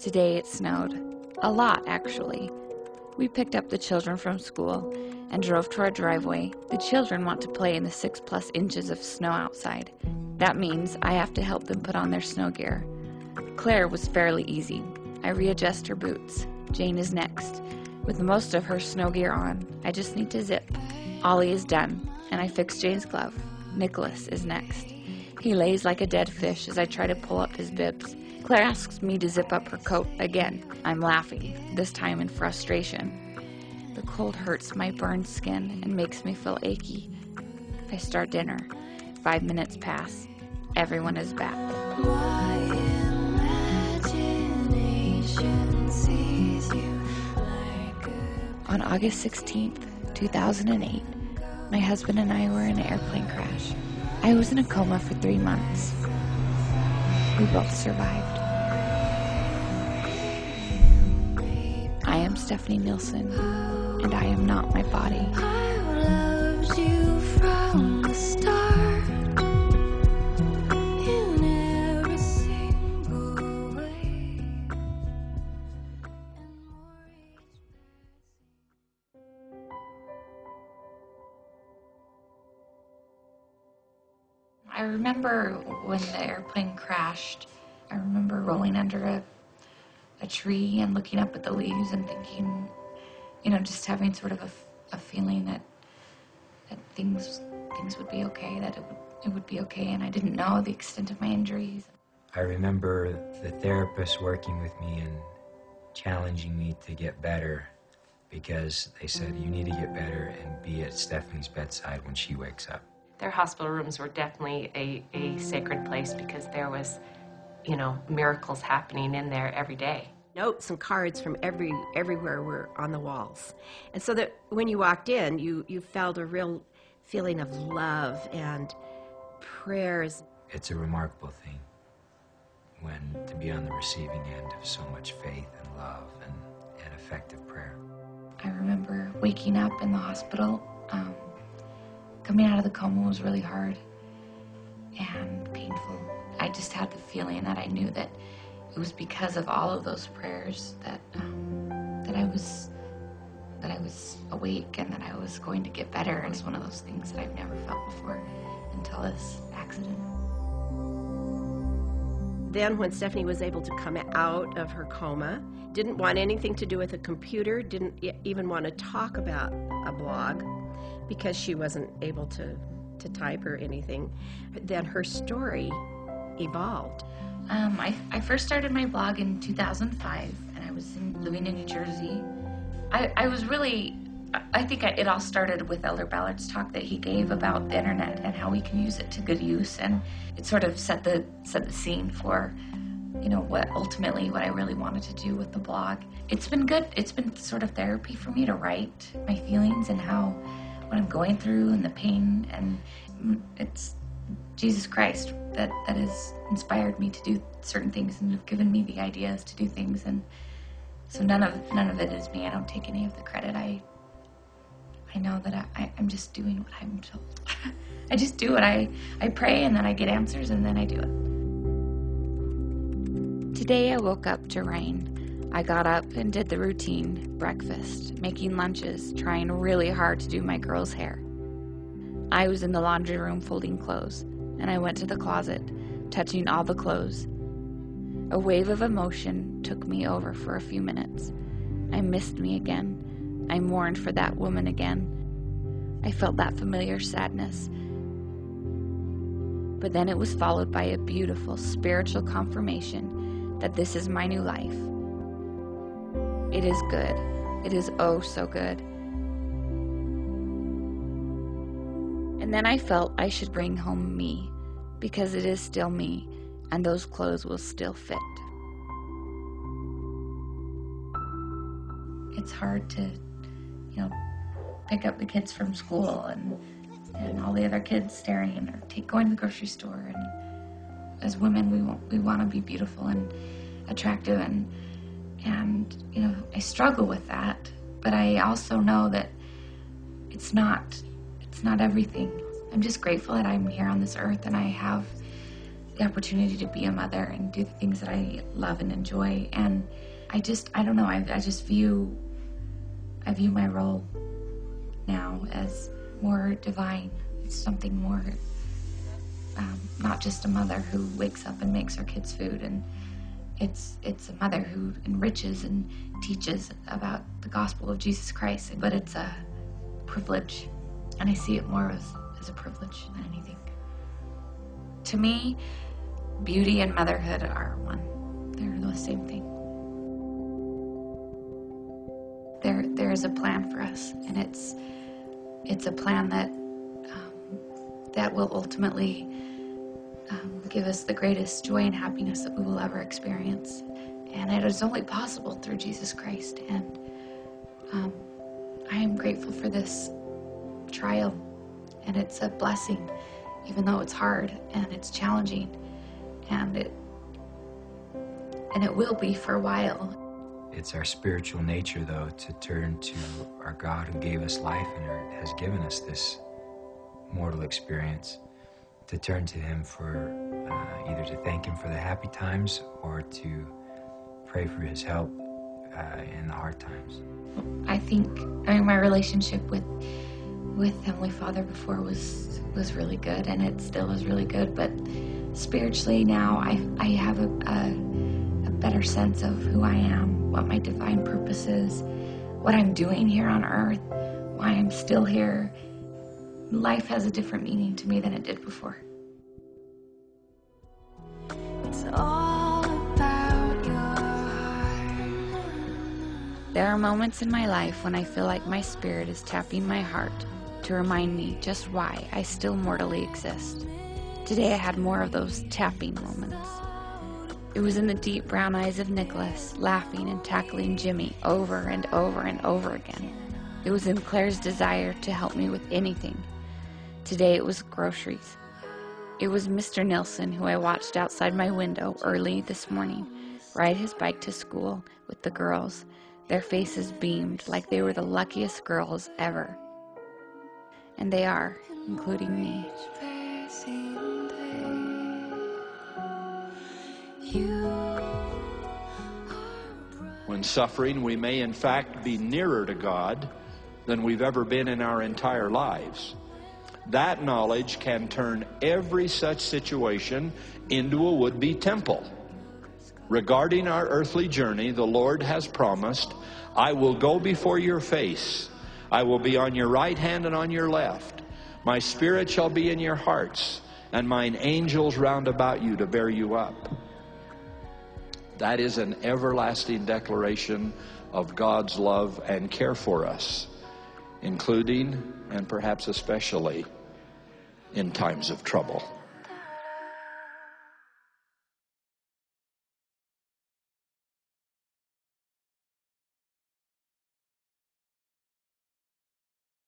Today it snowed. A lot, actually. We picked up the children from school and drove to our driveway. The children want to play in the 6+ inches of snow outside. That means I have to help them put on their snow gear. Claire was fairly easy. I readjust her boots. Jane is next. With most of her snow gear on, I just need to zip. Ollie is done, and I fix Jane's glove. Nicholas is next. He lays like a dead fish as I try to pull up his bibs. Claire asks me to zip up her coat again. I'm laughing, this time in frustration. The cold hurts my burned skin and makes me feel achy. I start dinner. 5 minutes pass. Everyone is back. My imagination sees you like on August 16th, 2008, my husband and I were in an airplane crash. I was in a coma for 3 months. We both survived. I am Stephanie Nielsen, and I am not my body. I loved you from the start, in every single way. I remember when the airplane crashed. I remember rolling under a tree and looking up at the leaves and thinking, just having sort of a feeling that things would be okay, that it would be okay, and I didn't know the extent of my injuries. I remember the therapist working with me and challenging me to get better, because they said, you need to get better and be at Stephanie's bedside when she wakes up. Their hospital rooms were definitely a sacred place, because there was, miracles happening in there every day. Notes and cards from everywhere were on the walls. And so that when you walked in, you felt a real feeling of love and prayers. It's a remarkable thing to be on the receiving end of so much faith and love and effective prayer. I remember waking up in the hospital. Coming out of the coma was really hard and painful. I just had the feeling that I knew that it was because of all of those prayers that I was awake and that I was going to get better. And it's one of those things that I've never felt before until this accident. Then when Stephanie was able to come out of her coma, didn't want anything to do with a computer, didn't even want to talk about a blog because she wasn't able to type or anything. Then her story evolved. I first started my blog in 2005, and I was living in New Jersey. I think it all started with Elder Ballard's talk that he gave about the internet and how we can use it to good use, and it sort of set the scene for, what I really wanted to do with the blog. It's been good. It's been sort of therapy for me to write my feelings and what I'm going through and the pain, and it's Jesus Christ that has inspired me to do certain things and have given me the ideas to do things, and so none of it is me. I don't take any of the credit. I know that I'm just doing what I'm told. I just do it. I pray, and then I get answers, and then I do it. Today I woke up to rain. I got up and did the routine, breakfast, making lunches, trying really hard to do my girls' hair. I was in the laundry room folding clothes, and I went to the closet, touching all the clothes. A wave of emotion took me over for a few minutes. I missed me again. I mourned for that woman again. I felt that familiar sadness. But then it was followed by a beautiful spiritual confirmation that this is my new life. It is good. It is oh so good. And then I felt I should bring home me, because it is still me, and those clothes will still fit. It's hard to, pick up the kids from school and all the other kids staring, or going to the grocery store. And as women, we want to be beautiful and attractive, and I struggle with that. But I also know that it's not everything. I'm just grateful that I'm here on this earth, and I have the opportunity to be a mother and do the things that I love and enjoy. And I don't know, I view my role now as more divine. It's something more, not just a mother who wakes up and makes her kids food, and it's a mother who enriches and teaches about the gospel of Jesus Christ, but it's a privilege, and I see it more as a privilege than anything. To me, beauty and motherhood are one. They're the same thing. There is a plan for us, and it's a plan that will ultimately give us the greatest joy and happiness that we will ever experience. And it is only possible through Jesus Christ. And I am grateful for this trial, and it's a blessing, even though it's hard and it's challenging, and it will be for a while. It's our spiritual nature, though, to turn to our God who gave us life and has given us this mortal experience, to turn to Him for either to thank Him for the happy times or to pray for His help in the hard times. I mean, my relationship with Heavenly Father before was really good, and it still is really good, but spiritually now I have a better sense of who I am, what my divine purpose is, what I'm doing here on earth, why I'm still here. Life has a different meaning to me than it did before. It's all about your heart. There are moments in my life when I feel like my spirit is tapping my heart to remind me just why I still mortally exist. Today I had more of those tapping moments. It was in the deep brown eyes of Nicholas, laughing and tackling Jimmy over and over and over again. It was in Claire's desire to help me with anything. Today it was groceries. It was Mr. Nilsson, who I watched outside my window early this morning, ride his bike to school with the girls. Their faces beamed like they were the luckiest girls ever. And they are, including me. When suffering, we may in fact be nearer to God than we've ever been in our entire lives. That knowledge can turn every such situation into a would-be temple. Regarding our earthly journey, the Lord has promised, "I will go before your face. I will be on your right hand and on your left. My spirit shall be in your hearts, and mine angels round about you to bear you up." That is an everlasting declaration of God's love and care for us, including and perhaps especially in times of trouble.